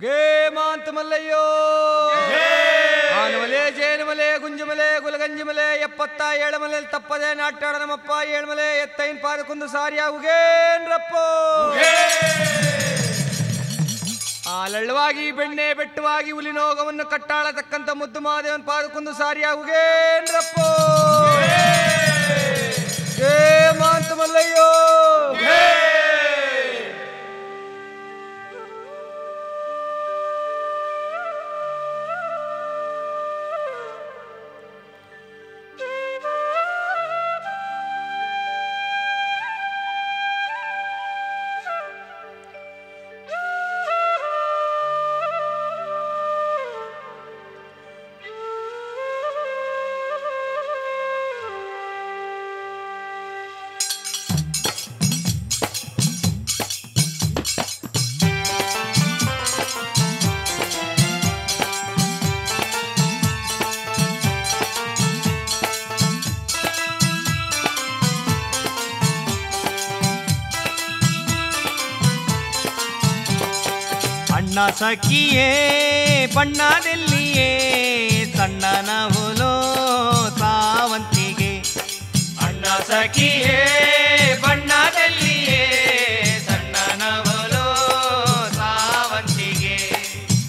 ಗೇಮಾಂತ ಮಲ್ಲಯ್ಯೋ ಆನಮಲೆ ಜೇನುಮಲೆ ಗುಂಜುಮಲೆ ಗುಲಗಂಜಿಮಲೆ 77 ಮಲೆ ತಪ್ಪದೆ ನಾಟ್ಯಾಡ ನಮ್ಮಪ್ಪ 7 ಮಲೆ ಎತ್ತೈನ್ ಪಾದಕ್ಕೊಂದು ಸಾರಿಯಾವುಗೇನ್ರಪ್ಪೋ ಆಲಳ್ಳವಾಗಿ ಬೆಣ್ಣೆ ಬೆಟ್ಟವಾಗಿ ಹುಲಿನೋಗವನ್ನು ಕಟ್ಟಾಳತಕ್ಕಂಥ ಮುದ್ದು ಮಾದೇವನ್ ಪಾದಕ್ಕೊಂದು ಸಾರಿಯಾವುಗೇನ್ರಪ್ಪೋ ಗೇಮಾಂತ ಮಲ್ಲಯ್ಯೋ ಸಖಿಯೇ ಬಣ್ಣದಲ್ಲಿಯೇ ಸಣ್ಣನ ಹುಲೋ ಸಾವಂತಿಗೆ ಅಣ್ಣ ಸಖಿಯೇ ಬಣ್ಣದಲ್ಲಿಯೇ ಸಣ್ಣನ ಹುಲೋ ಸಾವಂತಿಗೆ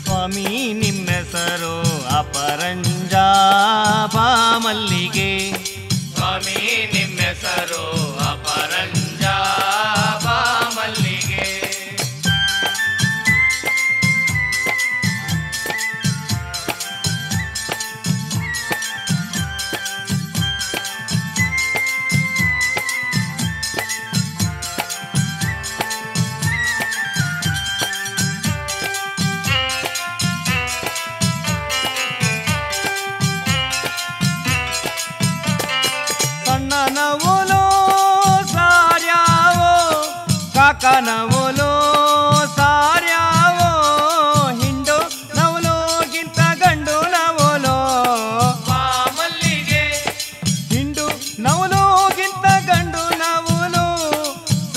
ಸ್ವಾಮಿ ನಿಮ್ಮೆಸರು ಅಪರಂಜ ಮಲ್ಲಿಗೆ ಸ್ವಾಮಿ ನಿಮ್ಮೆಸರು ಅಪರಂಜ ಮಲ್ಲಿಗೆ ನವಲೋ ಸಾರ್ಯಾವೋ ಕಾಕ ನವಲೋ ಸಾರ್ಯಾವೋ ಹಿಂಡು ನವಲೋಗಿಂತ ಗಂಡು ನವಲೋ ಮಲ್ಲಿಗೆ ಹಿಂಡು ನವಲೋಗಿಂತ ಗಂಡು ನವಲೋ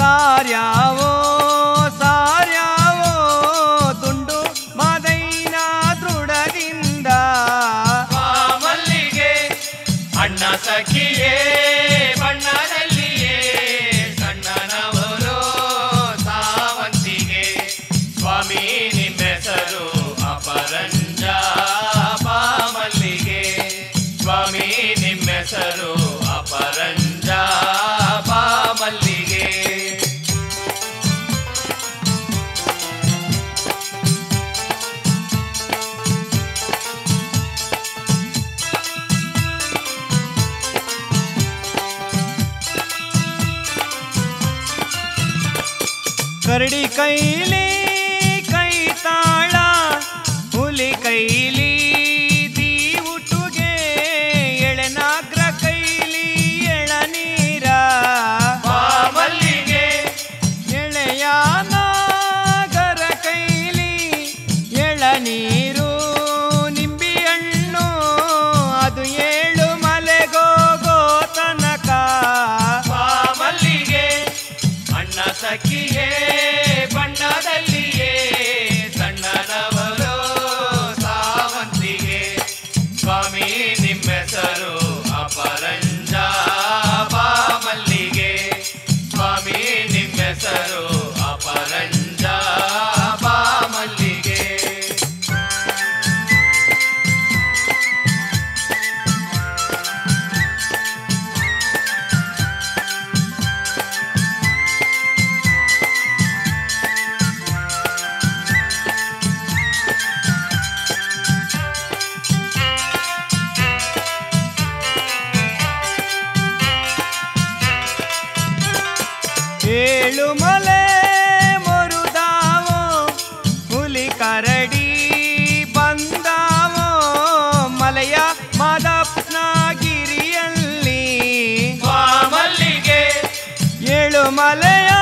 ಸಾರ್ಯಾವೋ ಸಾರ್ಯಾವೋ ದುಂಡು ಮಾದೈನ ದೃಢದಿಂದ ಮಲ್ಲಿಗೆ ಅಣ್ಣ ಸಖಿಯೇ ಬಣ್ಣದಲ್ಲಿಯೇ ಸಣ್ಣನವರೋ ಸಾವಂತಿಗೆ ಸ್ವಾಮಿ ನಿಮ್ಮೆಸರು ಅಪರಂಜ ಮಲ್ಲಿಗೆ ಸ್ವಾಮಿ ನಿಮ್ಮೆಸರು ಅಪರಂಜ ಮಲ್ಲಿಗೆ ಕರಡಿ ಕೈಲಿ ಕೈ ತಾಳ ಹುಲಿ ಕೈಲಿ ದೀವುಟುಗೆ ಎಳೆನಾಗ್ರ ಕೈಲಿ ಎಳನೀರ ಮಲ್ಲಿಗೆ ಎಳೆಯ ನಾಗರ ಕೈಲಿ ಎಳನೀರು ನಿಂಬಿ ಹಣ್ಣು ಅದು 7 ಮಲೆಗೋಗೋ ತನಕ ಮಲ್ಲಿಗೆ ಅಣ್ಣ ಸಖಿಯೇ ಬಣ್ಣದಲ್ಲಿಯೇ ಸಣ್ಣನವರೋ ಸಾವಂತಿಗೆ ಸ್ವಾಮಿ ನಿಮ್ಮೆಸರು ಅಪರಂಜ ಮಲ್ಲಿಗೆ ಸ್ವಾಮಿ ನಿಮ್ಮೆಸರು ಅಪರಂಜ ಮಲ್ಲಿಗೆ ಏಳು ಮಲೆ ಮರುದಾವೋ ಹುಲಿ ಕರಡಿ ಬಂದಾವೋ ಮಲೆಯ ಮಾದಪ್ಪನಗಿರಿಯಲ್ಲಿ ಮಲ್ಲಿಗೆ 7 ಮಲೆಯ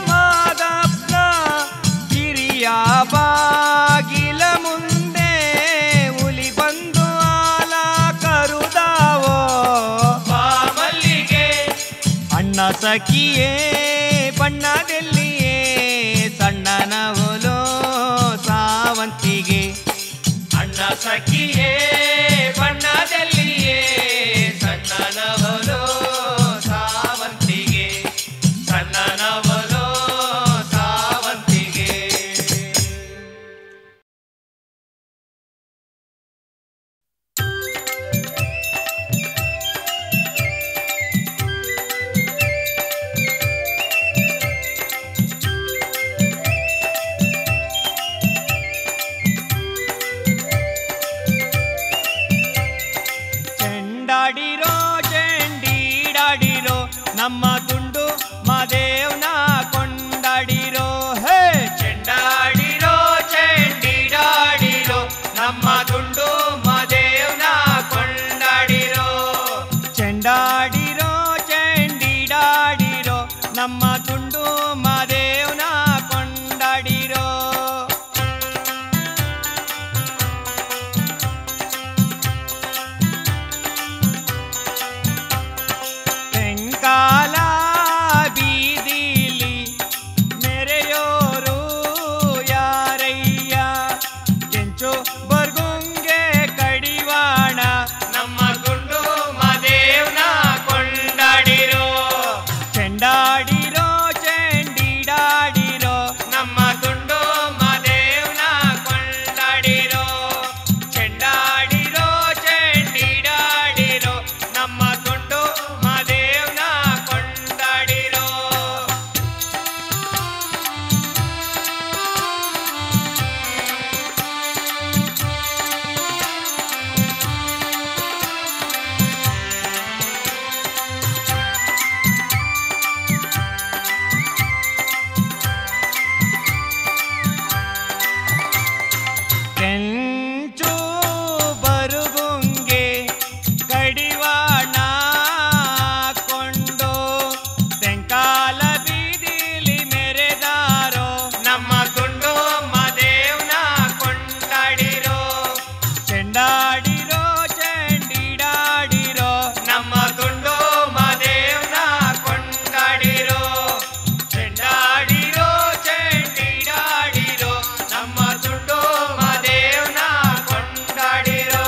ಮಾದಪ್ಪನ ಗಿರಿಯ ಬಾಗಿಲ ಮುಂದೆ ಹುಲಿ ಬಂದು ಆಲ ಕರುದಾವೋ ಮಲ್ಲಿಗೆ ಅಣ್ಣ ಸಖಿಯೇ ಬಣ್ಣದಲ್ಲಿಯೇ ಸಣ್ಣನ ಹುಲೋ ಸಾ ಸಖಿಯೇ ಬಣ್ಣದಲ್ಲಿಯೇ ಸಣ್ಣನವಳು ಸಾವಂತಿಗೆ ಸಣ್ಣನವಳು ಸಾವಂತಿಗೆ ಚೆಂಡಾಡಿರೋ ಚೆಂಡೀಡಾಡಿರೋ ನಮ್ಮ ದುಂಡು ಮಾದೇವ್ನ ಕೊಂಡಾಡಿರೋ ಹೇ ಚೆಂಡಾಡಿರೋ ಚೆಂಡಿಡಾಡಿರೋ ನಮ್ಮ ದುಂಡು ಮದೇವ್ನ ಕೊಂಡಾಡಿರೋ ಚೆಂಡಾಡಿರೋ ಚೆಂಡೀಡಾಡಿರೋ ನಮ್ಮ ದುಂಡು ಮಾದೇವ್ನ ಕೊಂಡಾಡಿರೋ ತೆಂಕಾಲ ಬೀದಿಲಿ ಮೆರೆಯೋರು ಯಾರಯ್ಯ ಕೆಂಚು ಬರ್ಗುಂಗೆ ಕಡಿವಾಣ ನಮ್ಮ ಗುಂಡು ಮದೇವ್ನ ಕೊಂಡಾಡಿರೋ ಚೆಂಡಾಡಿರೋ ಚೆಂಡೀಡಾಡಿರೋ ನಮ್ಮ ಗುಂಡು ಮದೇವ್ನ ಕೊಂಡಾಡಿರೋ ಚೆಂಡಾಡಿರೋ ಚೆಂಡಿಡಾಡಿರೋ ನಮ್ಮ ಗುಂಡು ಮದೇವ್ನ ಕೊಂಡಾಡಿರೋ ಕೆಂಚು ಬರುಗುಂಗೆ ಕಡಿವಾಣ ಕೊಂಡು ತೆಂಕಾಲ ಬೀದಿಲಿ ಮೆರೆದಾರೋ ನಮ್ಮ ಗುಂಡು ಮದೇವ್ನ ಕೊಂಡಾಡಿರೋ ಚೆಂಡಾಡಿರೋ ಚೆಂಡೀಡಾಡಿರೋ ನಮ್ಮ ಗುಂಡು ಮದೇವ್ನ ಕೊಂಡಾಡಿರೋ ಚೆಂಡಾಡಿರೋ ಚೆಂಡಿಡಾಡಿರೋ ನಮ್ಮ ಗುಂಡು ಮದೇವ್ನ ಕೊಂಡಾಡಿರೋ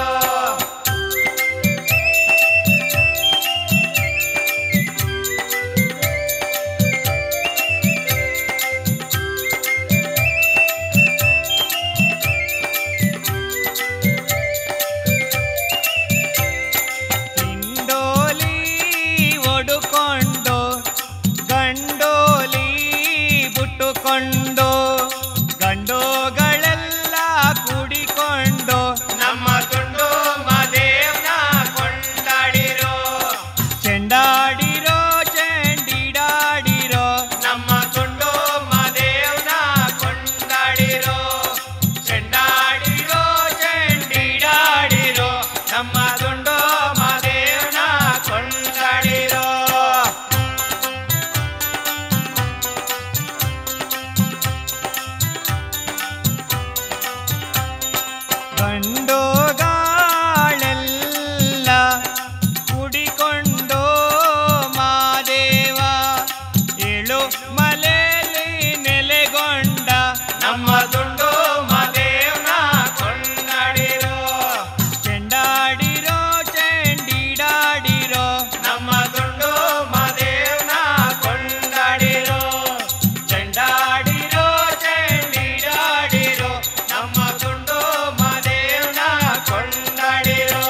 ಹಿಂಡೋಲಿ ಒಡುಕೊಂಡು ಗಂಡೋಲಿ ಬುಟ್ಟುಕೊಂಡು ಗಂಡೋಗಳೆಲ್ಲ ಕೂಡಿಕೊಂಡು ನಮ್ಮ ಗುಂಡು ಮದೇವ್ನ ಕೊಂಡಾಡಿರೋ ಚೆಂಡಾಡಿರೋ ಚೆಂಡೀಡಾಡಿರೋ ನಮ್ಮ ಗುಂಡು ಮದೇವ್ನ ಕೊಂಡಾಡಿರೋ ಚೆಂಡಾಡಿರೋ ಚೆಂಡಿಡಾಡಿರೋ ನಮ್ಮ ಗುಂಡು ಮದೇವ್ನ ಕೊಂಡಾಡಿರೋ ಗಂಡೋಗಾಳೆಲ್ಲ ಕುಡಿಕೊಂಡು ಮಾದೇವ ಏಳು ಮಲೆಯಲ್ಲಿ ನೆಲೆಗೊಂಡ ನಮ್ಮ ದುಂಡು ಮದೇವ್ನ ಕೊಂಡಾಡಿರೋ ಚೆಂಡಾಡಿರೋ ಚೆಂಡೀಡಾಡಿರೋ ನಮ್ಮ ದುಂಡು ಮದೇವ್ನ ಕೊಂಡಾಡಿರೋ ಚೆಂಡಾಡಿರೋ ಚೆಂಡಿಡಾಡಿರೋ ನಮ್ಮ ದುಂಡು ಮದೇವ್ನ ಕೊಂಡಾಡಿರೋ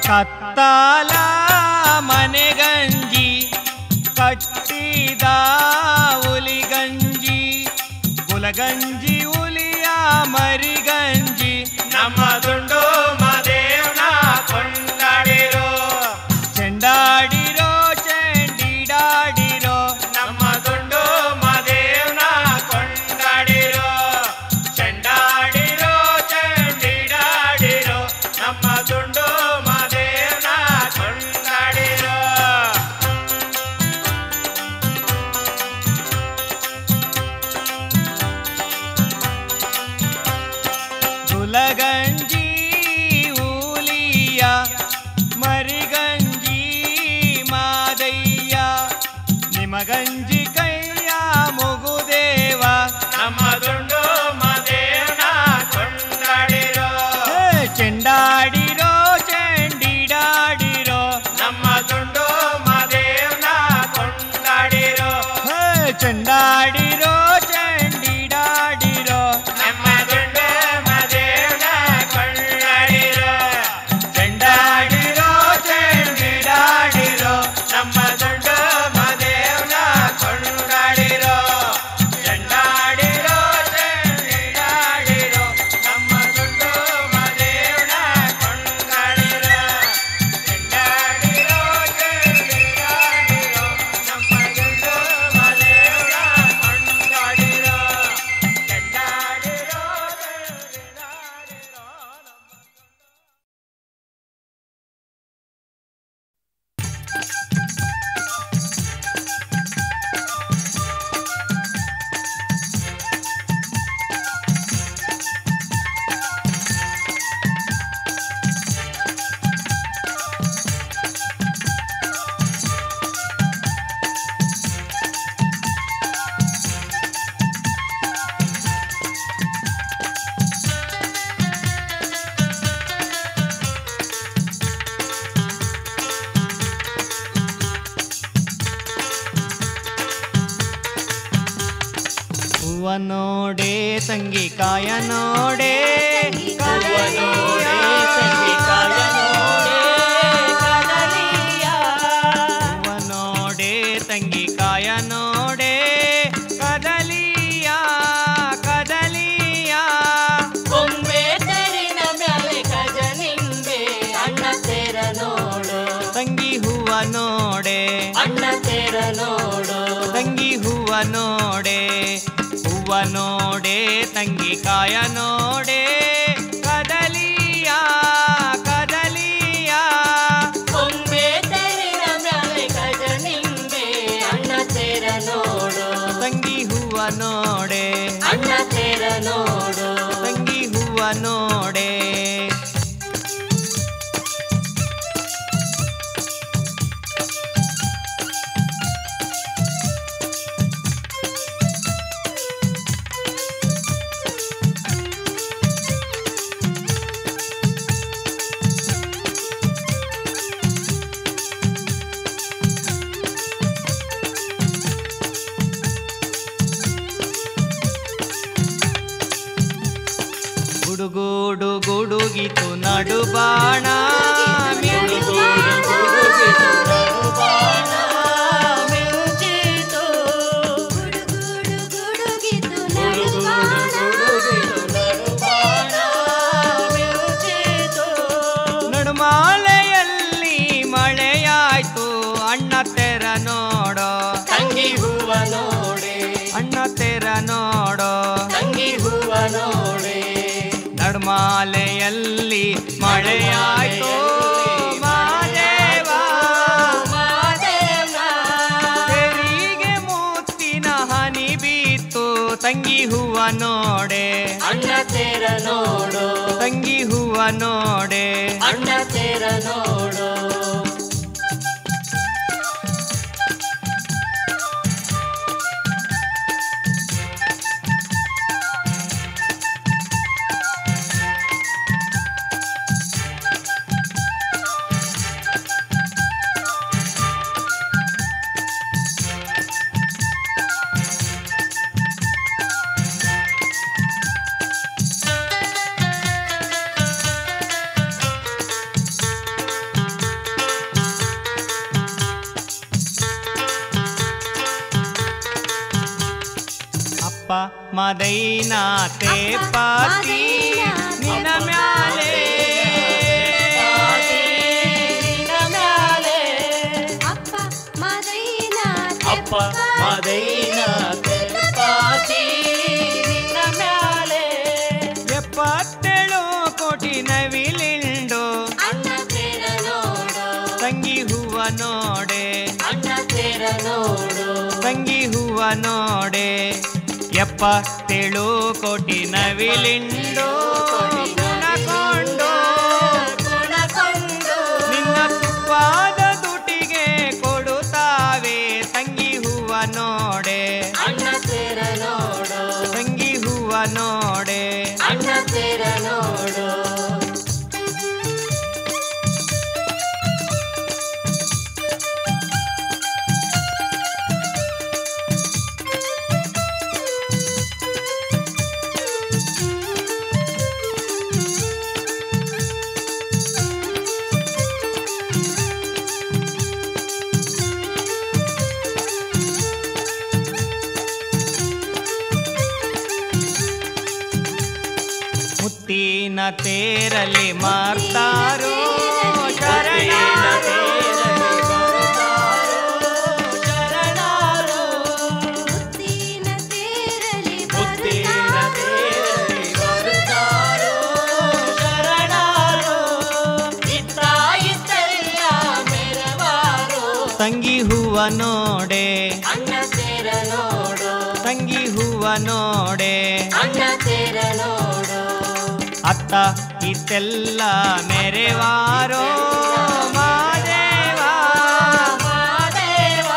ಕತ್ತಾಲ ಮನೆಗಂಜಿ ಕಟ್ಟಿದ ಹುಲಿಗಂಜಿ ಹುಲಗಂಜಿ ಹುಲಿಯ ಮರಿಗಂಜಿ ನಮ್ಮ ದುಂಡು ಮದೇವ್ನ ಕೊಂಡಾಡಿರೋ ಚೆಂಡಾಡಿರೋ ಚೆಂಡೀಡಾಡಿರೋ ನಮ್ಮ ದುಂಡು ಮದೇವ್ನ ಕೊಂಡಾಡಿರೋ ಚೆಂಡಾಡಿರೋ ಚೆಂಡಿಡಾಡಿರೋ ನಮ್ಮ ದುಂಡು ಮದೇವ್ನ ಕೊಂಡಾಡಿರೋ ಮಗಂಜಿ ಕೈಯ ಮುಗುದೇವ ನಮ್ಮ ದುಂಡು ಮದೇವ್ನ ಕೊಂಡಾಡಿರೋ ಚೆಂಡಾಡಿರೋ ಚೆಂಡಿಡಾಡಿರೋ ನಮ್ಮ ದುಂಡು ಮದೇವ್ನ ಕೊಂಡಾಡಿರೋ ಚೆಂಡಾಡಿರೋ ಚೆಂಡಿಡಾಡಿರೋ ನಮ್ಮ ದುಂಡು ಮದೇವ್ನ ಕೊಂಡಾಡಿರೋ ಚೆಂಡಾಡಿರೋ ಚೆಂಡಿಡಾಡಿರೋ ನಮ್ಮ ದುಂಡು ಮದೇವ್ನ ಕೊಂಡಾಡಿರೋ ಚೆಂಡಾಡಿರೋ ಚೆಂಡಿಡಾಡಿರೋ ನಮ್ಮ ದುಂಡು ಮದೇವ್ನ ಕೊಂಡಾಡಿರೋ ಚೆಂಡಾಡಿರೋ ಚೆಂಡಿಡಾಡಿರೋ ನಮ್ಮ ದುಂಡು ಮದೇವ್ನ ಕೊಂಡಾಡಿರೋ ಚೆಂಡಾಡಿರೋ ಚೆಂಡಿಡಾಡಿರೋ ಹೂವ ನೋಡೆ ತಂಗಿ ಕಾಯ ನೋಡೆ ಹೂವ ನೋಡೆ ತಂಗಿ ಕಾಯ ನೋಡೆ ಕದಲಿಯ ಹೂವ ನೋಡೆ ತಂಗಿ ಕಾಯ ನೋಡೆ ಕದಲಿಯ ಕದಲಿಯ ಕೊಂಬೆ ತೆರಿನ ಮ್ಯಾಲೆ ಕಜನಿಂಬೆ ಅಣ್ಣ ತೇರ ನೋಡು ತಂಗಿ ಹೂವ ನೋಡೆ ಅಣ್ಣ ತೇರ ನೋಡು ತಂಗಿ ಹೂವ ನೋಡೆ ಹೂವ ನೋಡೆ ತಂಗಿ ಕಾಯ ನೋಡೆ ಕದಲಿಯ ಕದಲಿಯ ಕೊಂಬೆ ತೆರಿನ ಮ್ಯಾಲೆ ಕಜನಿಂಬೆ ಅಣ್ಣ ತೇರ ನೋಡು ತಂಗಿ ಹೂವ ನೋಡೆ ಅಣ್ಣ ತೇರ ನೋಡು ತಂಗಿ ಹೂವ ನೋಡೆ ಗುಡುಗೂಡು ಗುಡುಗಿತು ನಡುಬಾಣ ಮಿಂಚಿತು ಗುಡುಗುಡುಗಿತು ನಡುಮಾಲೆಯಲ್ಲಿ ಮಳೆಯಾಯ್ತು ಅಣ್ಣ ತೆರ ನೋಡೋ ತಂಗಿ ಹೂವ ನೋಡೆ ಅಣ್ಣ ತೆರ ನೋಡೋ ತಂಗಿ ಹೂವ ನೋಡೆ ನಡುಮಾಲೆಯಲ್ಲಿ ಮಳೆಯಾಯ್ತು ಮಾದೇವ ಮಾದೇವ್ನ ತೆರಿಗೆ ಮುತ್ತಿನ ಹನಿ ಬೀತ್ತು ತಂಗಿ ಹೂವ ನೋಡೆ ಅಣ್ಣ ತೇರ ನೋಡು ತಂಗಿ ಹೂವ ನೋಡೆ ಅಣ್ಣ ತೇರ ನೋಡು ಅಪ್ಪ ಮದೈನಾ ತೇಪಾತಿ ನಿನ್ನ ಮ್ಯಾಲೆ ನಿನ್ನ ಮ್ಯಾಲೆ ಅಪ್ಪ ಮದೈನ ಅಪ್ಪ ಮದೈನ ತೆಪ್ಪಾತಿ ನಿನ್ನ ಮ್ಯಾಲೆ 77 ಕೋಟಿ ನವಿಲಿಂಡು ಅಣ್ಣ ತೇರ ನೋಡು ತಂಗಿ ಹೂವ ನೋಡೆ ಅಣ್ಣ ತೇರ ನೋಡು ತಂಗಿ ಹೂವ ನೋಡೆ 77 ಕೋಟಿ ನವಿಲಿಂಡು ಗುಣಕೊಂಡು ನಿನ್ನ ತುಪ್ಪಾದ ದುಟಿಗೆ ಕೊಡುತ್ತಾವೆ ತಂಗಿ ಹೂವ ತೇರಲ್ಲಿ ಮಾರ್ತಾರೋ ಶರಣಾರು. ಮುತ್ತಿನ ತೇರಲಿ ತಂಗಿ ಹೂವ ನೋಡೆ ಅಣ್ಣ ತೇರ ನೋಡು ತಂಗಿ ಹೂವ ನೋಡೆ ಅಣ್ಣ ತೇರ ನೋಡು ಅತ್ತ ಇತ್ತೆಲ್ಲ ಮೆರೆವಾರೋ ಮಾದೇವ ಮಾದೇವ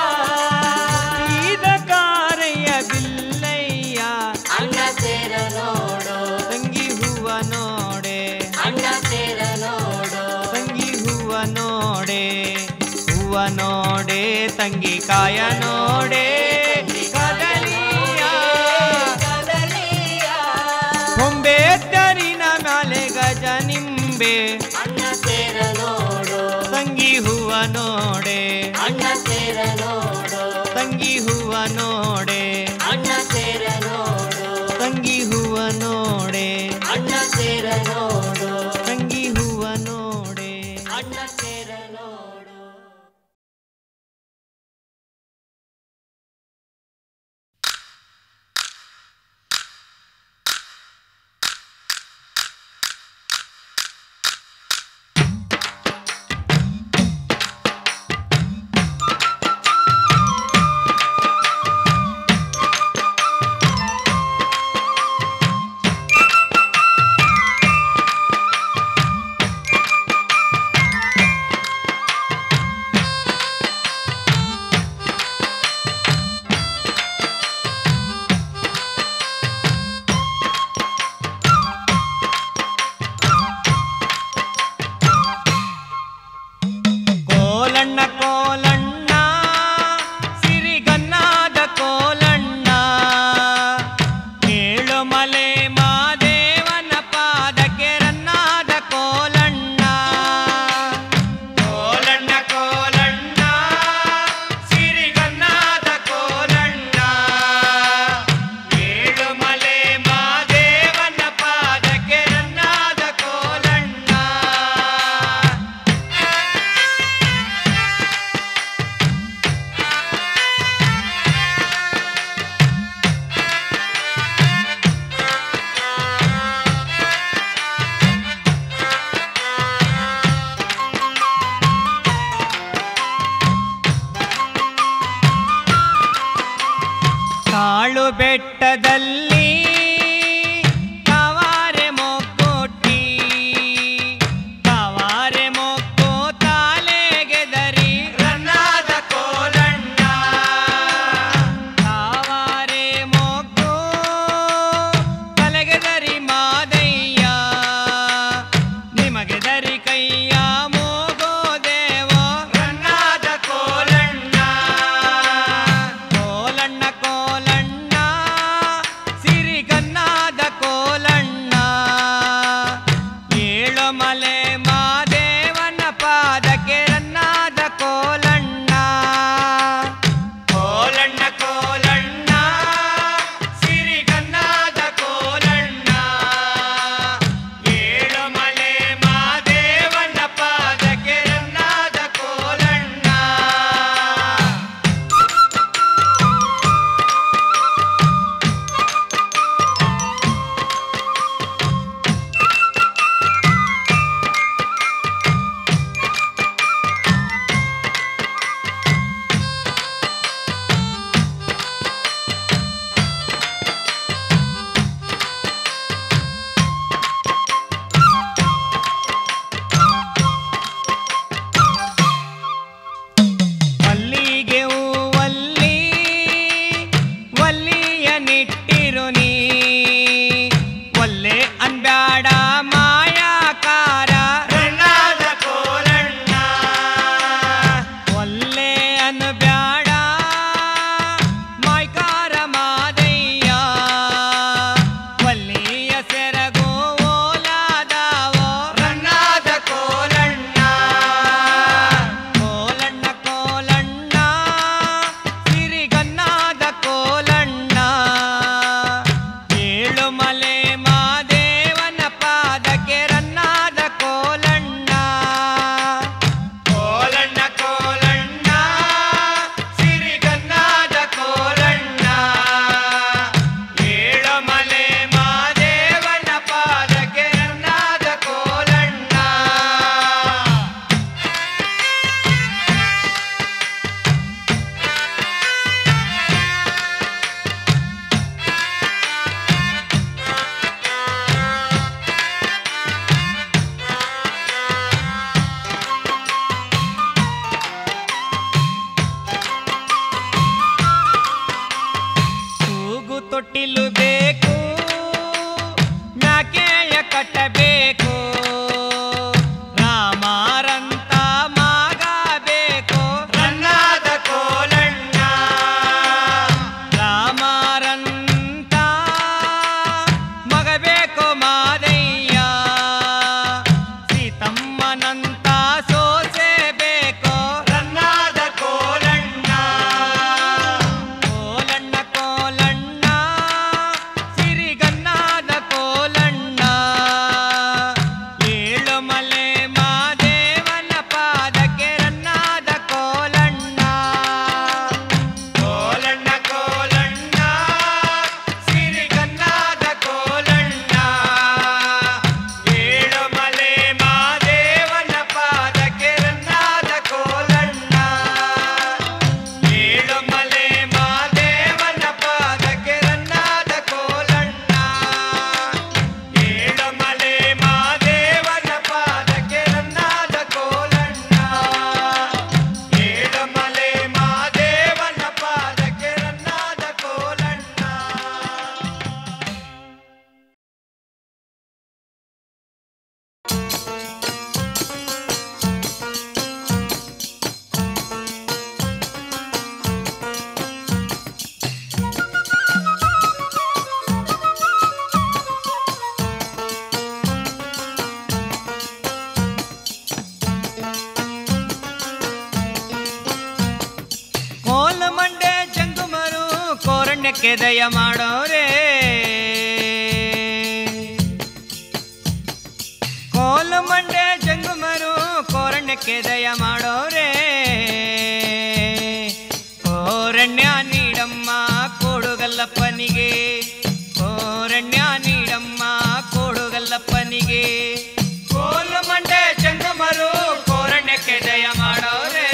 ಈದ ಕಾರಯ್ಯ ಬಿಲ್ಲಯ್ಯ ಅಣ್ಣ ತೇರ ನೋಡು ತಂಗಿ ಹೂವ ನೋಡೆ ಅಣ್ಣ ತೇರ ನೋಡು ತಂಗಿ ಹೂವ ನೋಡೆ ಹೂವ ನೋಡೆ ತಂಗಿ ಕಾಯ ನೋಡೆ ಕದಲಿಯ ಕೊಂಬೆ ತರಿನ ಮ್ಯಾಲೆ ಗಜ ನಿಂಬೆ ಅಣ್ಣ ತೇರ ನೋಡು ತಂಗಿ ಹೂವ ನೋಡೆ ಅಣ್ಣ ತೇರ ನೋಡು ತಂಗಿ ಹೂವ ನೋಡೆ ಅಣ್ಣ ತೇರ ನೋಡು ತಂಗಿ ಹೂವ ನೋಡೆ ಅಣ್ಣ ತೇರ ನೋಡು ತಂಗಿ ಹೂವ ನೋಡೆ ಅಣ್ಣ ತೇರ ನೋಡು ಕೋಲಣ್ಣ ಕೋಲಣ್ಣ ಸಿರಿಗನ್ನಾದ ಕೋಲಣ್ಣ ಏಳು ಮಲೆ ಮಾದೇವನ ಪಾದಕ್ಕೆ ರನ್ನಾದ ಕೋಲಣ್ಣ ಕೋಲಣ್ಣ ಕೋಲಣ್ಣ ಸಿರಿಗನ್ನಾದ ಕೋಲಣ್ಣ ಏಳು ಮಲೆ ಮಾದೇವನ ಪಾದಕ್ಕೆ ರನ್ನಾದ ಕೋಲಣ್ಣ ಕಾಳು ಬೆಟ್ಟದಲ್ಲಿ ಕವಾರೆ ಮೊಕ್ಕೊಟ್ಟಿ ಕವಾರೆ ಮೊಕ್ಕೋ ತಾಲೆಗೆ ದರಿ ರನ್ನಾದ ಕೋಲಣ್ಣ ಕವಾರೆ ಮೊಕ್ಕೋ ತಲೆಗೆ ದರಿ ಮಾದಯ್ಯ ನಿಮಗೆ ದರಿ ಕೈಯ ಮೋಗೋ ದೇವೋ ರನ್ನಾದ ಕೋಲಣ್ಣ ಕೋಲಣ್ಣ ಕೋಲಣ್ಣ ತೊಟ್ಟಿಲು ಬೇಕು, ಮ್ಯಾಕೆಯ ಕಟ್ಟಬೇಕು, ರಾಮರಂತ ಮಗ ಬೇಕು, ರನ್ನಾದ ಕೋಲಣ್ಣ. ರಾಮರಂತ ಮಗ ಬೇಕು ಮಾದಯ್ಯ, ಸೀತಮ್ಮನಂತ ಸೋಸೆ ಬೇಕು, ರನ್ನಾದ ಕೋಲಣ್ಣ. ಕೋಲಣ್ಣ ಕೋಲಣ್ಣ ಸಿರಿಗನ್ನಾದ ಕೋಲಣ್ಣ, ಏಳು ಮಲೆ ಮಾದೇವನ ಪಾದಕ್ಕೆ ರನ್ನಾದ ಕೋಲಣ್ಣ. ಕೋಲಣ್ಣ ಕೋಲಣ್ಣ ಸಿರಿಗನ್ನಾದ ಕೋಲಣ್ಣ, ಏಳು ಮಲೆ ಮಾದೇವನ ಪಾದಕ್ಕೆ ರನ್ನಾದ ಕೋಲಣ್ಣ. ಏಳು ಮಲೆ ಮಾದೇವನ ಪಾದಕ್ಕೆ ರನ್ನಾದ ಕೋಲಣ್ಣ, ಏಳು ಮಲೆ ಮಾದೇವನ ಪಾದಕ್ಕೆ ರನ್ನಾದ ಕೋಲಣ್ಣ, ಏಳು ಮಲೆ ಮಾದೇವನ ಪಾದಕ್ಕೆ ರನ್ನಾದ ಕೋಲಣ್ಣ. ಕೋಲ ಮಂಡೆ ಜಂಗುಮರು ಕೋರಣ್ಯಕ್ಕೆ ದಯ ಮಾಡೋರೆ, ಕೋಲ ಮಂಡೆ ಜಂಗುಮರು ಕೋರಣ್ಯಕ್ಕೆ ದಯ ಮಾಡೋರೆ. ಕೋರಣ್ಯ ನೀಡಮ್ಮ ಕೋಡುಗಲ್ಲಪ್ಪನಿಗೆ, ಕೋರಣ್ಯ ನೀಡಮ್ಮ ಕೋಡುಗಲ್ಲಪ್ಪನಿಗೆ. ಕೋಲ ಮಂಡೆ ಜಂಗುಮರು ಕೋರಣ್ಯಕ್ಕೆ ದಯ ಮಾಡೋರೆ,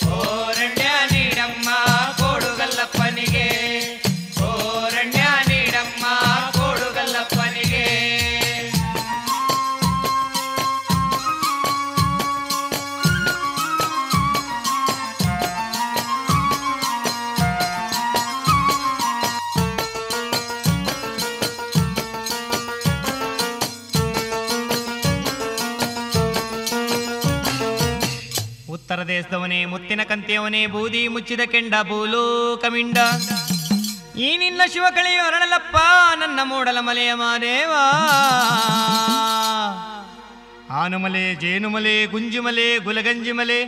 ಕೋರಣ್ಯ ನೀಡಮ್ಮ ಕೋಡುಗಲ್ಲಪ್ಪನಿಗೆ, ಕೋರಣ್ಯ ನೀಡಮ್ಮ ಕೋಡುಗಲ್ಲಪ್ಪನಿಗೆ. ಉತ್ತರ ದೇಶದವನೇ ಮುತ್ತಿನ ಕಂತೆಯವನೇ ಬೂದಿ ಮುಚ್ಚಿದ ಕೆಂಡ ಭೂಲೋಕಮಿಂಡ, ಈ ನಿನ್ನ ಶಿವ ಕಳೆಯು ಅರಳಲಪ್ಪ ನನ್ನ ಮೂಡಲ ಮಲೆಯ ಮಾದೇವ. ಆನುಮಲೆ ಜೇನುಮಲೆ ಗುಂಜುಮಲೆ ಗುಲಗಂಜಿಮಲೆ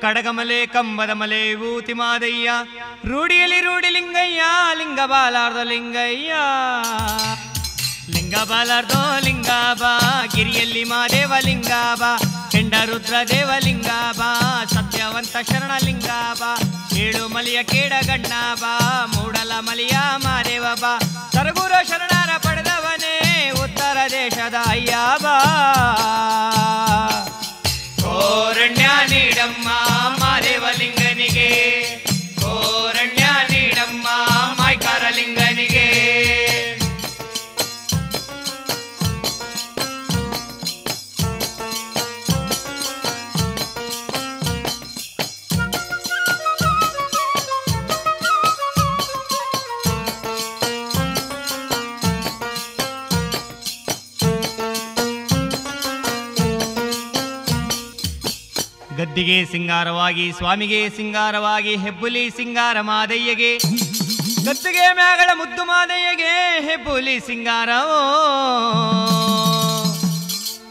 ಕಡಗಮಲೆ ಕಂಬದ ಮಲೆ ವಿಭೂತಿ ಮಾದಯ್ಯ, ರೂಢಿಯಲ್ಲಿ ರೂಢಿ ಲಿಂಗಯ್ಯ ಲಿಂಗ ಬಾಲಾರ್ದ ಲಿಂಗಯ್ಯ. ಲಿಂಗ ಬಾಲಾರ್ದೋ ಲಿಂಗ ಬಾ, ಗಿರಿಯಲ್ಲಿ ಮಾದೇವ ಲಿಂಗ ಬಾ, ಕೆಂಡ ರುದ್ರ ದೇವ ಲಿಂಗ ಬಾ, ಸತ್ಯವಂತ ಶರಣ ಲಿಂಗ ಬಾ, ಏಳು ಮಲಿಯ ಕೇಡಗಣ್ಣ ಬಾ, ಮೂಡಲ ಮಲಿಯ ಮಾದೇವ ಬಾ, ಸರಗೂರ ಶರಣರ ಪಡೆದವನೇ ಉತ್ತರ ದೇಶದ ಅಯ್ಯ ಬಾ. ಕೋರಣ್ಯ ನೀಡಮ್ಮ ಮಾದೇವ ಲಿಂಗನಿಗೆ, ಕೋರಣ್ಯ ನೀಡಮ್ಮ ಮಾಯ್ಕಾರ ಲಿಂಗನಿಗೆ. ಗದ್ದಿಗೆ ಸಿಂಗಾರವಾಗಿ ಸ್ವಾಮಿಗೆ ಸಿಂಗಾರವಾಗಿ ಹೆಬ್ಬುಲಿ ಸಿಂಗಾರ ಮಾದಯ್ಯಗೆ, ಗದ್ದಿಗೆ ಮ್ಯಾಗಳ ಮುದ್ದು ಮಾದಯ್ಯಗೆ ಹೆಬ್ಬುಲಿ ಸಿಂಗಾರವೋ.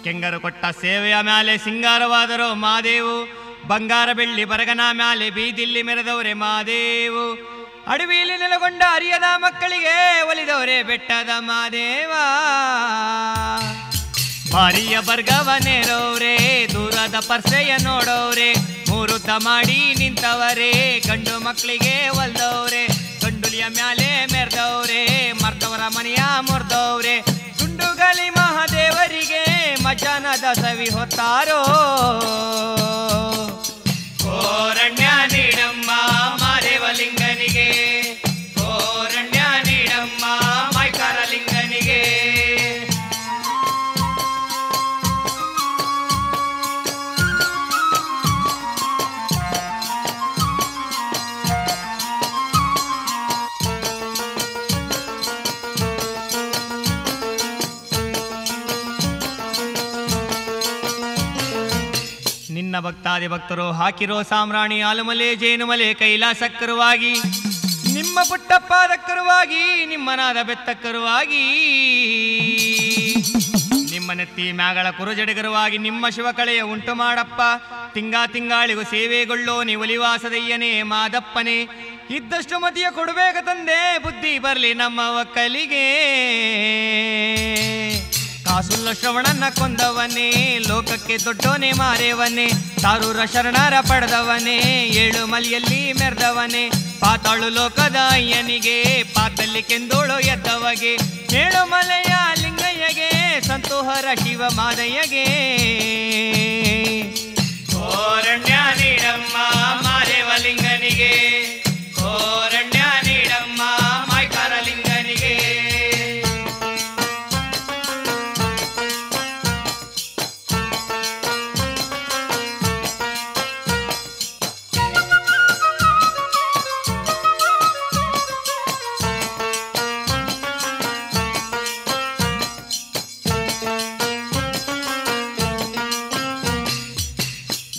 ಕೆಂಗರು ಕೊಟ್ಟ ಸೇವೆಯ ಮ್ಯಾಲೆ ಸಿಂಗಾರವಾದರೋ ಮಾದೇವು, ಬಂಗಾರ ಬೆಳ್ಳಿ ಬರಗನ ಮ್ಯಾಲೆ ಬೀದಿಲ್ಲಿ ಮೆರೆದವರೆ ಮಾದೇವು, ಅಡವಿಯಲ್ಲಿ ನೆಲೆಗೊಂಡ ಅರಿಯದ ಮಕ್ಕಳಿಗೆ ಒಲಿದವರೇ ಬೆಟ್ಟದ ಮಾದೇವ. ಭಾರಿಯ ಬರ್ಗವನೇರೋರೆ ದೂರದ ಪರ್ಸೆಯ ನೋಡೋರೆ, ಮೂರುದ್ದ ಮಾಡಿ ನಿಂತವರೇ ಗಂಡು ಮಕ್ಕಳಿಗೆ ಒಲ್ದವ್ರೆ, ಗಂಡುಲಿಯ ಮ್ಯಾಲೆ ಮೆರೆದವ್ರೆ ಮರ್ದವರ ಮನೆಯ ಮುರ್ದವ್ರೆ, ಗುಂಡುಗಲಿ ಮಹಾದೇವರಿಗೆ ಮಜಾನದ ಸವಿ ಹೊತ್ತಾರೋ. ಕೋರಣ್ಯ ನೀಡಮ್ಮ ಮಾದೇವ ಲಿಂಗನಿಗೆ, ಕೋರಣ್ಯ ನೀಡಮ್ಮ ಮಾಯ್ಕಾರ ಲಿಂಗನಿಗೆ. ಭಕ್ತಾದಿ ಭಕ್ತರು ಹಾಕಿರೋ ಸಾಮ್ರಾಣಿ ಆಲುಮಲೆ ಜೇನುಮಲೆ ಕೈಲಾಸಕ್ಕರುವಾಗಿ ನಿಮ್ಮ ಪುಟ್ಟಪ್ಪಾದಕ್ಕರುವಾಗಿ ನಿಮ್ಮನಾದ ಬೆತ್ತಕ್ಕರುವಾಗಿ ನಿಮ್ಮ ನೆತ್ತಿ ಮ್ಯಾಗಳ ಕುರುಜಡಿಗರುವಾಗಿ ನಿಮ್ಮ ಶಿವಕಳೆಯ ಉಂಟು ಮಾಡಪ್ಪ ತಿಂಗಳಿಗೂ ಸೇವೆಗೊಳ್ಳೋ ನೀವಲಿವಾಸದಯ್ಯನೇ ಮಾದಪ್ಪನೇ ಇದ್ದಷ್ಟು ಮತಿಯ ಕೊಡಬೇಕ ತಂದೆ ಬುದ್ಧಿ ಬರಲಿ ನಮ್ಮ ಒಕ್ಕಲಿಗೆ ಕಾಸುಲ್ಲ ಶ್ರವಣನ ಕೊಂದವನೇ ಲೋಕಕ್ಕೆ ದೊಡ್ಡವನೇ ಮಾರೇವನೇ ತಾರೂರ ಶರಣರ ಪಡೆದವನೇ ಏಳು ಮಲಿಯಲ್ಲಿ ಮೆರೆದವನೇ ಪಾತಾಳು ಲೋಕದ ಅಯ್ಯನಿಗೆ ಪಾತಲ್ಲಿ ಕೆಂದೋಳು ಎದ್ದವಗೆ ಏಳು ಮಲೆಯ ಲಿಂಗಯ್ಯಗೆ ಸಂತೋಹರ ಶಿವ ಮಾದಯ್ಯಗೆ ಕೋರಣ್ಯ ನೀಡಮ್ಮ ಮಾರೇವ ಲಿಂಗನಿಗೆ ಕೋರಣ್ಯ ನೀಡಮ್ಮ ಮಾಯ್ಕಾರ ಲಿಂಗನಿಗೆ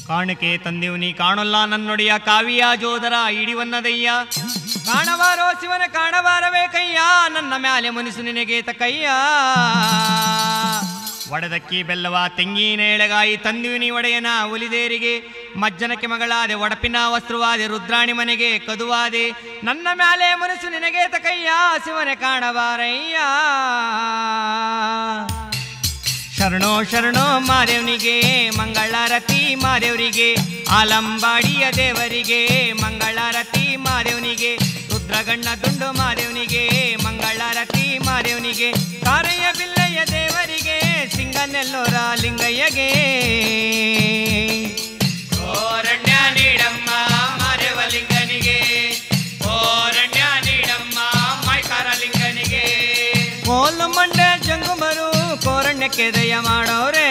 ಕಾಣಿಕೆ ತಂದೆವು ಕಾಣಲ್ಲ ನನ್ನೊಡೆಯ ಕಾವಿಯ ಜೋದರ ಇಡಿವನ್ನದಯ್ಯ ಕಾಣಬಾರೋ ಶಿವನ ಕಾಣಬಾರಬೇಕಯ್ಯ ನನ್ನ ಮ್ಯಾಲೆ ಮನಸ್ಸು ನಿನಗೆ ತಕಯ್ಯ ಒಡದಕ್ಕಿ ಬೆಲ್ಲವ ತೆಂಗಿನ ಎಳೆಗಾಯಿ ತಂದಿವಿನಿ ಒಡೆಯನ ಒಲಿದೇರಿಗೆ ಮಜ್ಜನಕ್ಕೆ ಮಗಳಾದೆ ಒಡಪಿನ ವಸ್ತ್ರವಾದೆ ರುದ್ರಾಣಿ ಮನೆಗೆ ಕದುವಾದೆ ನನ್ನ ಮ್ಯಾಲೆ ಮನಸ್ಸು ನಿನಗೆ ತಕಯ್ಯ ಶಿವನ ಕಾಣಬಾರಯ್ಯ ಶರಣೋ ಶರಣೋ ಮಾದೇವನಿಗೆ ಮಂಗಳಾರತಿ ಮಾದೇವರಿಗೆ ಆಲಂಬಾಡಿಯ ದೇವರಿಗೆ ಮಂಗಳಾರತಿ ಮಾದೇವನಿಗೆ ರುದ್ರಗಣ್ಣ ದುಂಡು ಮಾದೇವನಿಗೆ ಮಂಗಳಾರತಿ ಮಾದೇವನಿಗೆ ಕಾರಯ್ಯ ಬಿಲ್ಲಯ್ಯ ದೇವರಿಗೆ ಸಿಂಗನೆಲ್ಲೋರ ಲಿಂಗಯ್ಯಗೆ ಕೋರಣ್ಯ ನೀಡಮ್ಮ ಮಾದೇವ ಲಿಂಗನಿಗೆ ಕೋರಣ್ಯ ನೀಡಮ್ಮ ಮಾಯ್ಕಾರ ಲಿಂಗನಿಗೆ ಕೋಲು ಮಂಡೆ ಜಂಗುಮರು ಕೋರಣ್ಯಕ್ಕೆ ದಯ ಮಾಡೋರೆ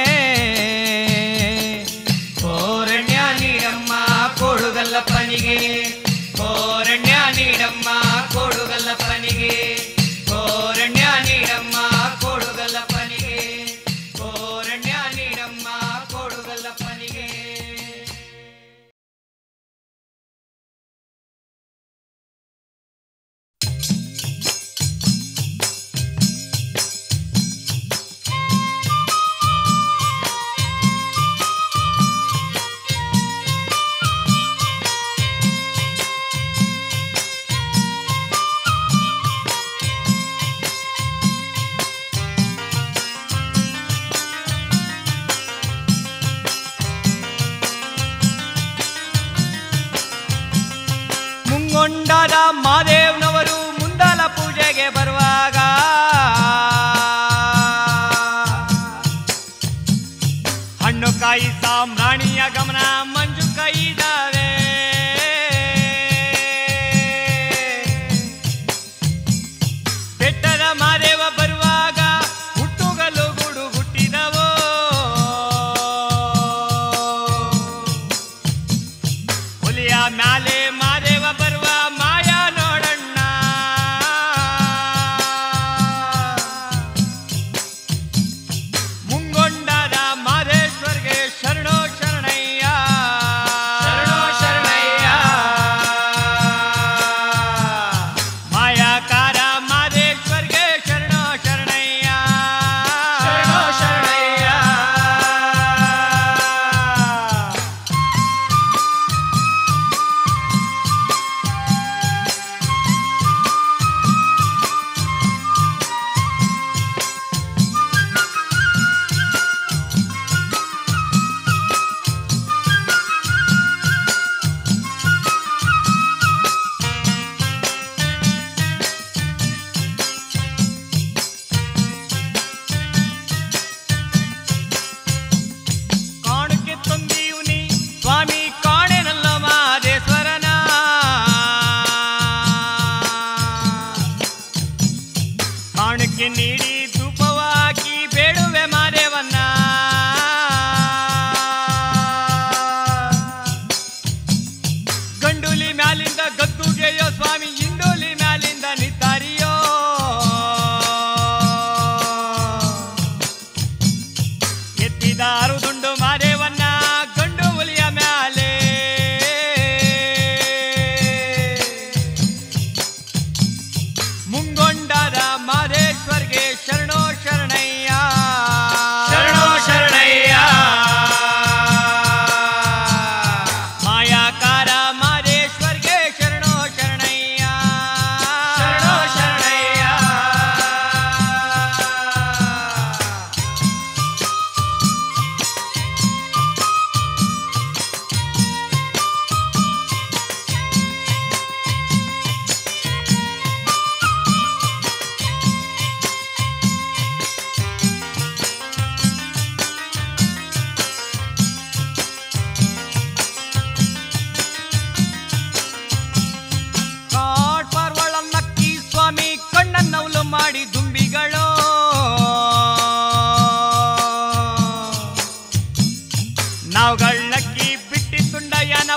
ಕೋರಣ್ಯ ನೀಡಮ್ಮ ಕೋಡುಗಲ್ಲಪ್ಪನಿಗೆ ಕೋರಣ್ಯ ನೀಡಮ್ಮ ಕೋಡುಗಲ್ಲಪ್ಪನಿಗೆ ಕೋರಣ್ಯ ನೀಡಮ್ಮ ಕೋಡುಗಲ್ಲಪ್ಪನಿಗೆ ಕೋರಣ್ಯ ನೀಡಮ್ಮ ಕೋಡುಗಲ್ಲಪ್ಪನಿಗೆ ಮುಂಗೊಂಡಾದ ಮಾದೇವ್ನವರು ಮುಂದಲ ಪೂಜೆಗೆ ಬರುವಾಗ ಹಣ್ಣು ಕಾಯಿ ಸಾಮ್ರಾಣಿಯ ಗಮನ ಮಂಜು ಕೈದಾವೆ ಬೆಟ್ಟದ ಮಾದೇವ ಬರುವಾಗ ಹುಟ್ಟುಗಲು ಗೂಡು ಹುಟ್ಟಿದವೋ ಹುಲಿಯ ಮ್ಯಾಲೆ ಮಾದೇವ ಬರುವ ಮಾಯ ನೋಡಣ್ಣ ಮುಂಗೊಂಡಾದ ಮಾದೇಶ್ವರ್ಗೆ ಶರಣೋ ಶರಣಯ್ಯ ಶರಣೋ ಶರಣಯ್ಯ ಮಾಯಾಕಾರ ಮಾದೇಶ್ವರ್ಗೆ ಶರಣೋ ಶರಣಯ್ಯ ಶರಣೋ ಶರಣಯ್ಯ ಕಾಣಕ್ಕೆ ತಂದೀವ್ನಿ ಸ್ವಾಮಿ ಕಾಣೆನಲ್ಲ ಮಾದೇಶ್ವರನ ಕಾಣಕ್ಕೆ ನೀಡಿ ಧೂಪವಾಗಿ ಬೇಡುವೆ ಮಾದೇವನ್ನ ಗಂಡುಲಿ ಮ್ಯಾಲಿಂದ ಗದ್ದುಗೆಯೋ ಸ್ವಾಮಿ ಇಂಡೋಲಿ ಮ್ಯಾಲಿಂದ ನಿತ್ತಾರಿಯೋ ಎತ್ತಿದ ಅರುದುಂಡು ಮಾದೇವನ್ನ ಗಂಡು ಹುಲಿಯ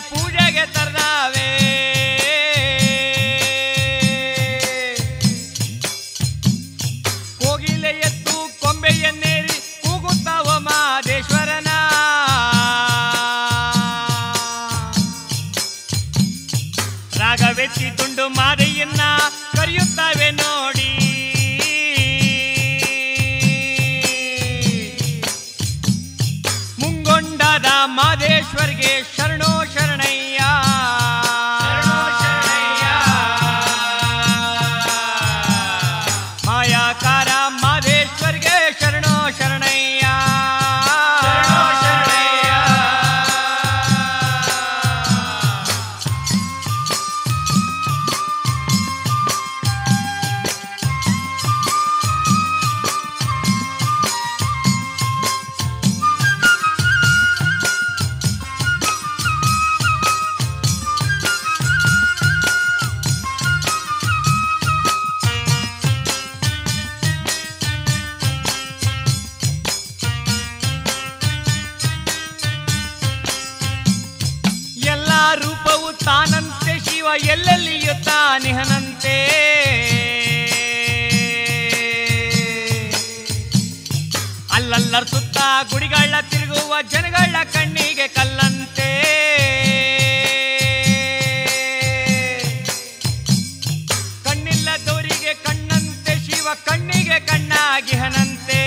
ಪೂಜೆಗೆ ತರ್ದಾವೆ ಕೋಗಿಲೆ ಎತ್ತು ಕೊಂಬೆಯನ್ನೇರಿ ಕೂಗುತ್ತಾವ ಮಾದೇಶ್ವರನ ರಾಗವೆತ್ತಿ ತುಂಡು ಮಾದಯ್ಯನ್ನ ಕರೆಯುತ್ತವೆ ನೋಡಿ ಮುಂಗೊಂಡಾದ ಮಾದೇಶ್ವರ್ಗೆ ಶರಣೋ ಶರಣಯ್ಯ ಮಾಯಾಕಾರ ಮಾದೇಶ್ವರ್ಗೆ ಶರಣೋ ಶರಣಯ್ಯ ರೂಪವು ತಾನಂತೆ ಶಿವ ಎಲ್ಲೆಲ್ಲಿಯೂ ತಾನಿಹನಂತೆ ಅಲ್ಲಲ್ಲರ ಸುತ್ತ ಗುಡಿಗಳ ತಿರುಗುವ ಜನಗಳ ಕಣ್ಣಿಗೆ ಕಲ್ಲಂತೆ ಕಣ್ಣಿಲ್ಲದವರಿಗೆ ಕಣ್ಣಂತೆ ಶಿವ ಕಣ್ಣಿಗೆ ಕಣ್ಣಾಗಿಹನಂತೆ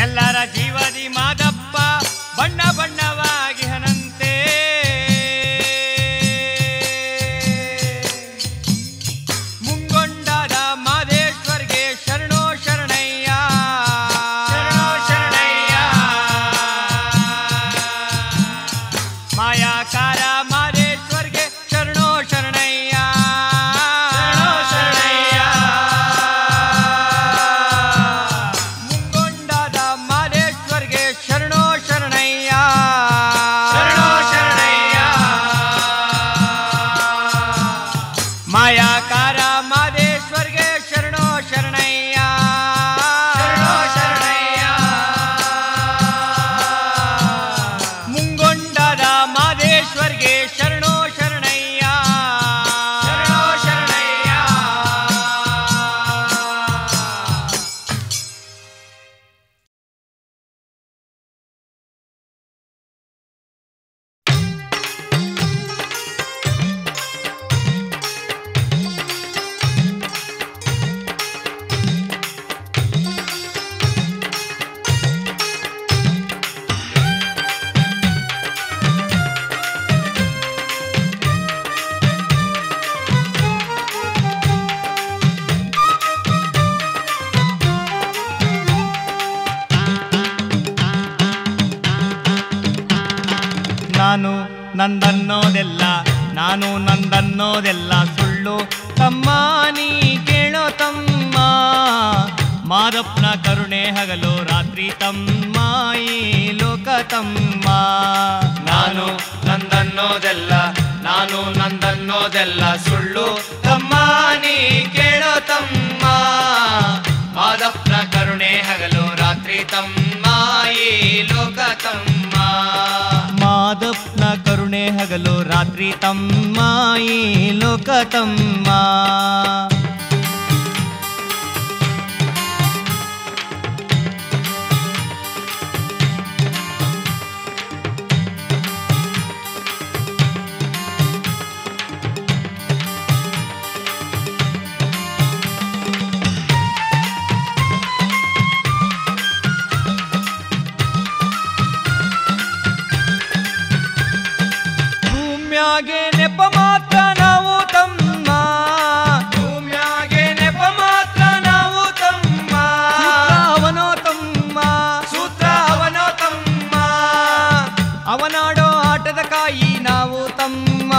ಎಲ್ಲರ ಜೀವದಿ ಮಾದಪ್ಪ ಬಣ್ಣ ಬಣ್ಣವಾಗಿಹನಂತೆ ಮುಂಗೊಂಡಾದ ಮಾದೇಶ್ವರ್ಗೆ ಶರಣೋ ಶರಣಯ್ಯ ಶರಣೋ ಶರಣಯ್ಯ ಮಾಯಾಕಾರ ಮಾದೇಶ್ವರ್ಗೆ ಶರಣೋ ಶರಣಯ್ಯ ಶರಣೋ ಶರಣಯ್ಯ ಮುಂಗೊಂಡಾದ ಮಾದೇಶ್ವರ್ಗೆ ಶರಣೋ ಶರಣಯ್ಯ ಶರಣೋ ಶರಣಯ್ಯ ಮಾಯಾಕಾರ ಮಾದೇಶ್ವರ್ಗೆ ಶರಣೋ ಶರಣಯ್ಯ ಶರಣೋ ಶರಣಯ್ಯ ಮುಂಗೊಂಡಾದ ಮಾದೇಶ್ವರ್ಗೆ ಶರಣೋ ಶರಣಯ್ಯ ಶರಣೋ ಶರಣಯ್ಯ ನಾನು ನಂದನ್ನೋದೆಲ್ಲ ನಾನು ನಂದನ್ನೋದೆಲ್ಲ ಸುಳ್ಳು ತಮ್ಮ ನೀ ಕೇಳೋ ತಮ್ಮ ಮಾದಪ್ಪನ ಕರುಣೆ ಹಗಲು ರಾತ್ರಿ ತಮ್ಮ ಈ ಲೋಕ ತಮ್ಮ ನಾನು ನಂದನ್ನೋದೆಲ್ಲ ನಾನು ನಂದನ್ನೋದೆಲ್ಲ ಸುಳ್ಳು ತಮ್ಮ ನೀ ಕೇಳೋ ತಮ್ಮ ಮಾದಪ್ಪನ ಕರುಣೆ ಹಗಲು ರಾತ್ರಿ ತಮ್ಮ ಈ ಲೋಕ ತಮ್ಮ ಮಾದಪ್ಪನ ಕರುಣೆ ಹಗಲು ರಾತ್ರಿ ತಮ್ಮ ಈ ಲೋಕ ತಮ್ಮ ಭೂಮ್ಯಾಗೆ ನೆಪ ಮಾತ್ರ ನಾವು ತಮ್ಮ ಭೂಮ್ಯಾಗೆ ನೆಪ ಮಾತ್ರ ನಾವು ತಮ್ಮ ಅವನೋ ತಮ್ಮ ಸೂತ್ರ ಅವನೋ ತಮ್ಮ ಅವನಾಡೋ ಆಟದ ಕಾಯಿ ನಾವು ತಮ್ಮ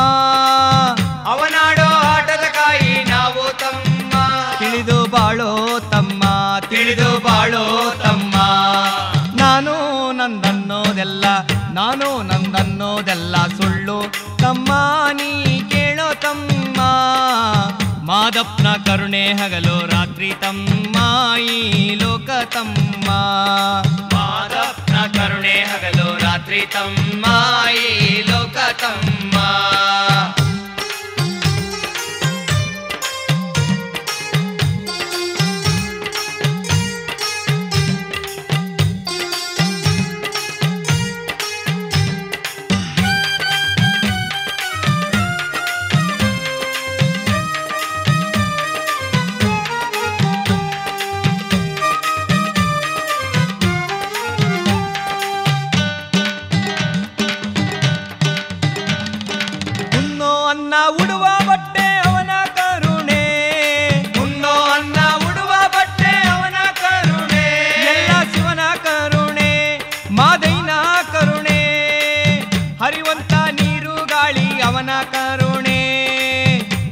ಅವನಾಡೋ ಆಟದ ಕಾಯಿ ನಾವು ತಮ್ಮ ತಿಳಿದು ಬಾಳೋ ತಮ್ಮ ತಿಳಿದು ಬಾಳೋ ತಮ್ಮ ನಾನು ನಂದನ್ನೋದೆಲ್ಲ ನಾನು ನಂದನ್ನೋದೆಲ್ಲ ಸುಳ್ಳು ತಮ್ಮ ನೀ ಕೇಳೋ ತಮ್ಮ ಮಾದಪ್ಪನ ಕರುಣೆ ಹಗಲು ರಾತ್ರಿ ತಮ್ಮ ಈ ಲೋಕ ತಮ್ಮ ಮಾದಪ್ಪನ ಕರುಣೆ ಹಗಲು ರಾತ್ರಿ ತಮ್ಮ ಈ ಲೋಕ ತಮ್ಮ. ಅನ್ನ ಉಡುವ ಬಟ್ಟೆ ಅವನ ಕರುಣೆ, ಉಣ್ಣೋ ಅನ್ನ ಉಡುವ ಬಟ್ಟೆ ಅವನ ಕರುಣೆ, ಎಲ್ಲ ಶಿವನ ಕರುಣೆ, ಮಾದೈನ ಕರುಣೆ, ಹರಿವಂತ ನೀರು ಗಾಳಿ ಅವನ ಕರುಣೆ,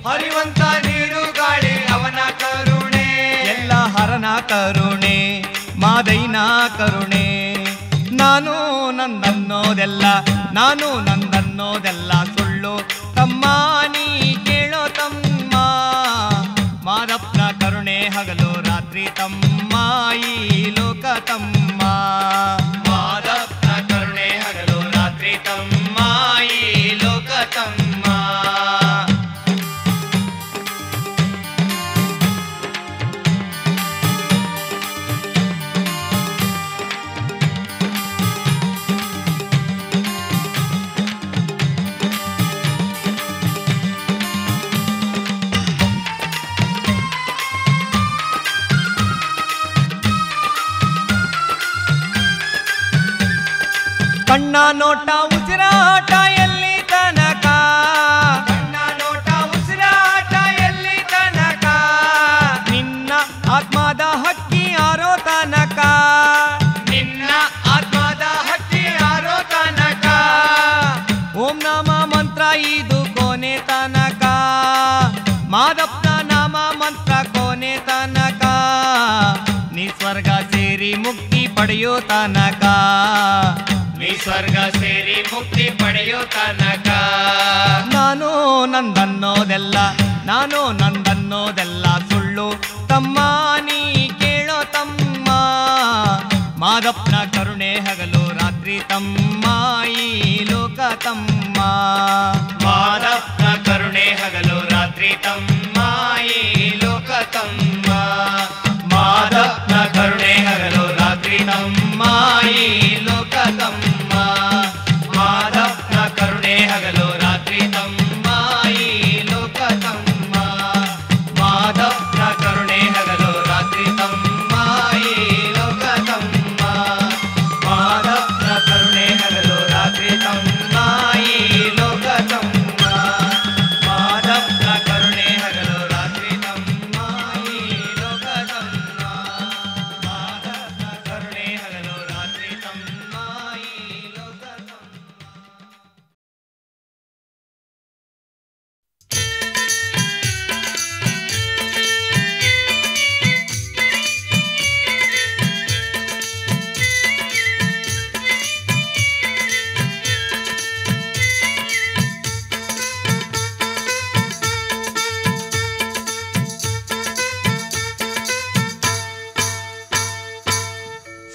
ಹರಿವಂತ ನೀರು ಗಾಳಿ ಅವನ ಕರುಣೆ, ಎಲ್ಲ ಹರನ ಕರುಣೆ, ಮಾದೈನ ಕರುಣೆ. ನಾನು ನಂದನ್ನೋದೆಲ್ಲ, ನಾನು ನಂದನ್ನೋದೆಲ್ಲ ಸುಳ್ಳು ತಮ್ಮ ನೀ ಕೇಳೋ ತಮ್ಮ. ಮಾದಪ್ಪನ ಕರುಣೆ ಹಗಲು ರಾತ್ರಿ ತಮ್ಮ ಈ ಲೋಕ ತಮ್ಮ. ಮಾದಪ್ಪನ ಕರುಣೆ ಹಗಲು ರಾತ್ರಿ ತಮ್ಮ ಈ ಲೋಕ ತಮ್ಮ. ಕಣ್ಣ ನೋಟ ಉಸಿರಾಟ ಎಲ್ಲಿ ತನಕ, ಕಣ್ಣ ನೋಟ ಉಸಿರಾಟ ಎಲ್ಲಿ ತನಕ, ನಿನ್ನ ಆತ್ಮದ ಹಕ್ಕಿ ಆರೋ ತನಕ, ನಿನ್ನ ಆತ್ಮದ ಹಕ್ಕಿ ಯಾರೋ ತನಕ, ಓಂ ನಾಮ ಮಂತ್ರ ಇದು ಕೊನೆ ತನಕ, ಮಾದಪ್ಪನ ನಾಮ ಮಂತ್ರ ಕೊನೆ ತನಕ, ನೀ ಸ್ವರ್ಗ ಸೇರಿ ಮುಕ್ತಿ ಪಡೆಯೋ ತನಕ, ನೀ ಸ್ವರ್ಗ ಸೇರಿ ಮುಕ್ತಿ ಪಡೆಯೋ ತನಕ. ನಾನು ನಂದನ್ನೋದೆಲ್ಲ, ನಾನು ನಂದನ್ನೋದೆಲ್ಲ ಸುಳ್ಳು ತಮ್ಮ ನೀ ಕೇಳೋ ತಮ್ಮ. ಮಾದಪ್ಪನ ಕರುಣೆ ಹಗಲು ರಾತ್ರಿ ತಮ್ಮ ಈ ಲೋಕ ತಮ್ಮ. ಮಾದಪ್ಪನ ಕರುಣೆ ಹಗಲು ರಾತ್ರಿ ತಮ್ಮ ಈ ಲೋಕ ತಮ್ಮ. ಮಾದಪ್ಪನ ಕರುಣೆ ಹಗಲು ರಾತ್ರಿ ತಮ್ಮ ಈ ಲೋಕ ತಮ್ಮ. ಮಾದಪ್ಪನ ಕರುಣೆ ಹಗಲು ರಾತ್ರಿ ತಮ್ಮ ಈ ಲೋಕ ತಮ್ಮ. ಮಾದಪ್ಪನ ಕರುಣೆ ಹಗಲು ರಾತ್ರಿ ತಮ್ಮ ಈ ಲೋಕ ತಮ್ಮ. ಮಾದಪ್ಪನ ಕರುಣೆ ಹಗಲು ರಾತ್ರಿ ತಮ್ಮ ಈ ಲೋಕ ತಮ್ಮ. ಮಾದಪ್ಪನ ಕರುಣೆ ಹಗಲು ರಾತ್ರಿ ತಮ್ಮ ಈ ಲೋಕ ತಮ್ಮ. ಮಾದಪ್ಪನ ಕರುಣೆ ಹಗಲು ರಾತ್ರಿ ತಮ್ಮ ಈ ಲೋಕ ತಮ್ಮ.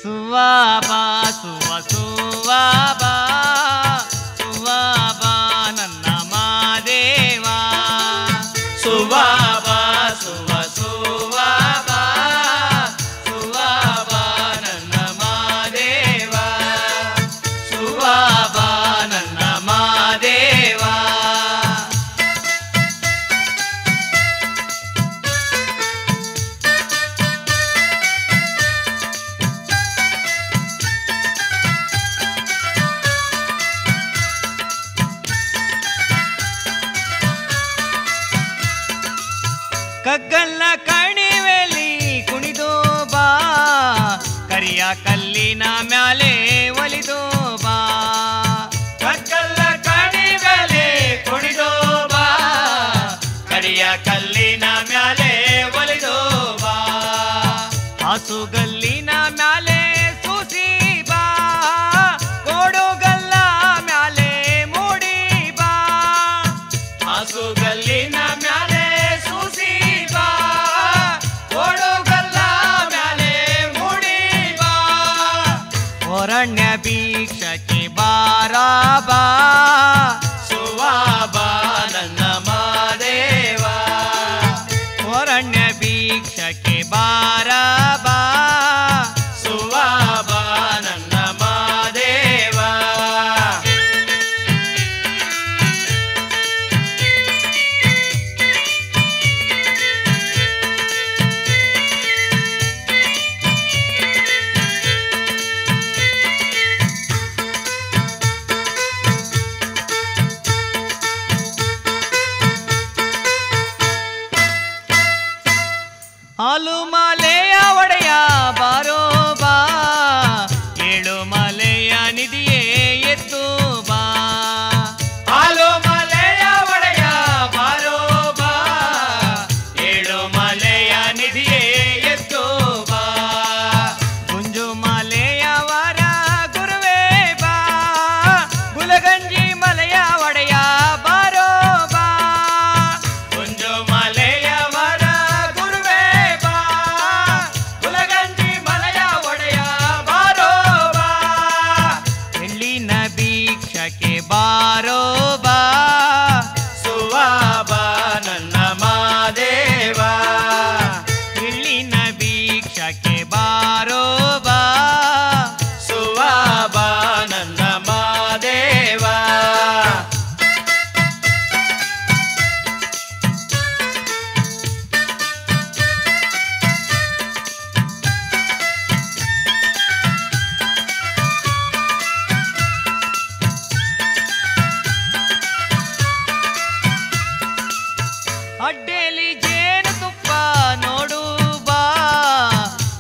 ಸುವಾಬಾ ಸುವ ಸುವಾಬಾ, ಸುವಾಬಾ ನನ್ನ ಮಾದೇವ, ಸುವಾಬಾ ಸುವ ಸುವಾಬಾ, ಸುವಾಬಾ ನನ್ನ ಮಾದೇವ, ಸುವಾಬಾ ನನ್ನ ಮಾದೇವ. ಕಗ್ಗಲ್ಲ ಕಣಿವೆಲಿ ಕುಣಿದೋ ಬಾ, ಕರಿಯ ಕಲ್ಲಿನ ಮ್ಯಾಲೆ ಒಲಿದೋ ಬಾ, ಕಗ್ಗಲ್ಲ ಕಣಿವೆಲೆ ಕುಣಿದೋ ಬಾ, ಕರಿಯ ಕಲ್ಲಿನ ಮ್ಯಾಲೆ ಒಲಿದೋ ಬಾ, ಹಾಸುಗಲ್ಲಿನ ಮ್ಯಾಲೆ ಸೂಸಿ ಬಾ, ಕೋಡುಗಲ್ಲ ಮ್ಯಾಲೆ ಮೂಡಿ ಬಾ, ಹಾಸುಗಲ್ಲಿನ ಮ್ಯಾಲೆ ಸೂಸಿ ಬಾ, ಓಡುಗಲ್ಲ ಮ್ಯಾಲೆ ಮೂಡಿ ಬಾ, ಒರಣ್ಯ ಬೀ ಬಾ ಸುವಾಬ ನನ್ನ ಮಾದೇವ ಹೊರಣ್ಯ ಭಿಕ್ಷಕ್ಕೆ ಬಾರ ಬಾ ಸುವಾಬ ನನ್ನ ಮಾದೇವ ಹಾಲು ಮಾಲೆಯ ಒಡೆಯ ಬಾರೋ ಬಾ ಏಳು ಮಲೆಯ ನಿಧಿಯೇ ಎತ್ತು ಬಾ ಹಾಲು ಮಲೆಯ ಒಡೆಯ ಬಾರೋ ಬಾ ಏಳು ಮಲೆಯ ನಿಧಿಯೇ ಎತ್ತು ಬಾ ಗುಂಜು ಮಲೆಯ ವರ ಗುರುವೇ ಬಾ ಗುಲಗಂಜಿ ಮಲೆಯ ಒಡೆಯ ಬಾರೋ ಬಾ ಕುಂಜು ಮಲೆಯ ವರ ಗುರುವೇ ಬಾ ಗುಲಗಂಜಿ ಮಲೆಯ ಒಡೆಯ ಬಾರೋ ಬಾ ಎಳ್ಳಿನ ಭಿಕ್ಷಕ್ಕೆ ಬಾರೋ ಬಾ ಸುವಾಬ ನನ್ನ ಮಾದೇವ ಎಳ್ಳಿನ ಭಿಕ್ಷಕ್ಕೆ ಬಾರೋ ಬಾ ಸುವಾಬ ನನ್ನ ಮಾದೇವ ಅಡ್ಡೆಲಿ ಜೇನು ತುಪ್ಪ ನೋಡು ಬಾ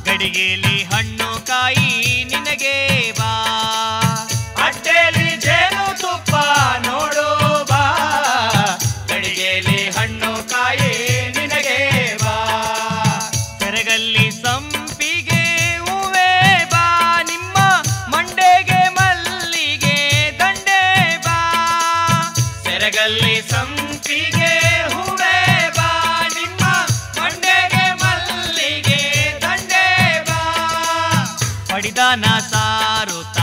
ಗಡಿಗೆಲಿ ಹಣ್ಣು ಕಾಯಿ ನಿನಗೆ ಬಾ ಅಡ್ಡೆಲಿ ಜೇನು ತುಪ್ಪ ನೋಡು ಬಾ ಗಡಿಗೆಲಿ ಹಣ್ಣು ಕಾಯಿ ನಿನಗೆ ಬಾ ಸೆರಗಲ್ಲಿ ಸಂಪಿಗೆ ಹೂವೇ ಬಾ ನಿಮ್ಮ ಮಂಡೆಗೆ ಮಲ್ಲಿಗೆ ದಂಡೆ ಬಾ ಸೆರಗಲ್ಲಿ ಸಂಪಿಗೆ ಹೂವೇ ಬಾ ನಿಮ್ಮ ಮಂಡೆಗೆ ಮಲ್ಲಿಗೆ ದಂಡೆ ಬಾ ಪಡಿದಾನ ಸಾರುತ್ತ